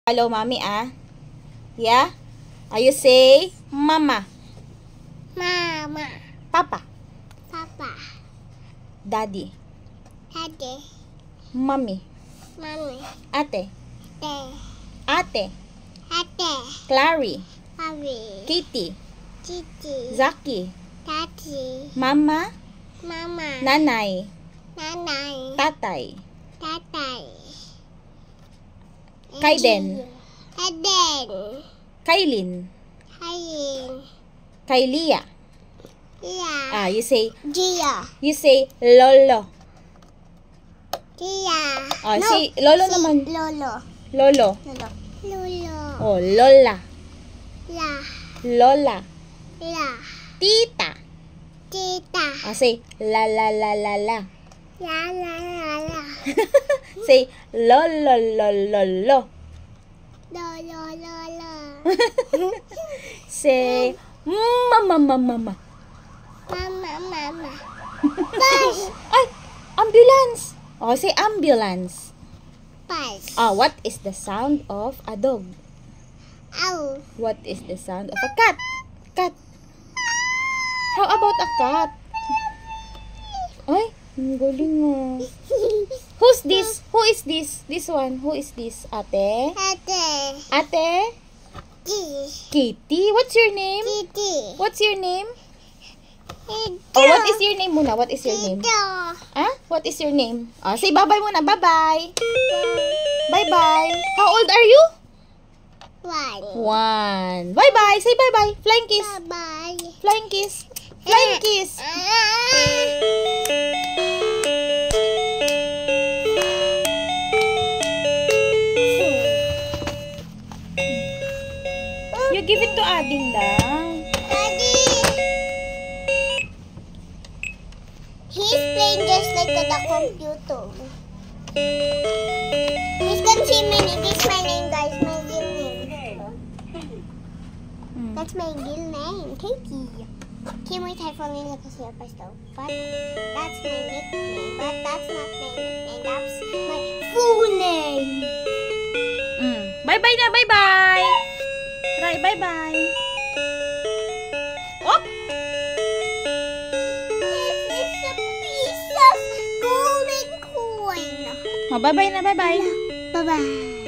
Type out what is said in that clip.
Hello, mommy, ah? Yeah? Are you say mama? Mama. Papa? Papa. Daddy? Daddy. Mommy? Mommy. Ate? Te. Ate? Ate. Clary? Papi. Kitty? Titi. Zaki? Tati. Mama? Mama. Nanay? Nanay. Tatay? Tatay. Kaiden? Kaiden. Kailin? Kain. Kailia? Gia. Ah, you say lolo. Gia. Ah, say lolo naman. Lolo. Lolo. Lolo. Lolo. Oh, lola. La. Lola. La. Tita. Tita. Ah, say la la la la la. La la la la. Say lo lo lo lo lo. Lo lo lo lo. Say mama mama mama. Mama mama. Bus. Ay, ambulance. Oh, say ambulance. Bus. Ah, what is the sound of a dog? Ow. What is the sound of a cat? Cat. How about a cat? Ay, ang galing mo. Who's this? Who is this? This one. Who is this? Ate? Ate. Ate? Kitty? What's your name? Titi. What's your name? Ito. Oh, what is your name muna? What is your name? Ito. Ah? What is your name? Ah, say bye-bye muna. Bye-bye. Bye-bye. How old are you? 1. Bye-bye. Say bye-bye. Flying kiss. Bye. Flying kiss. Flying kiss. You give it to Ading lang. Daddy. He's playing just like the computer. He's consuming. This is my name, guys. My real name. That's my real name. Thank you. Can we type for me like a silver stove? But that's my nickname. But that's not my nickname. That's my full name. Bye-bye na. Bye-bye. Right, bye-bye. Oh! This is a piece of golden coin. Oh, bye-bye na. Bye-bye. Bye-bye.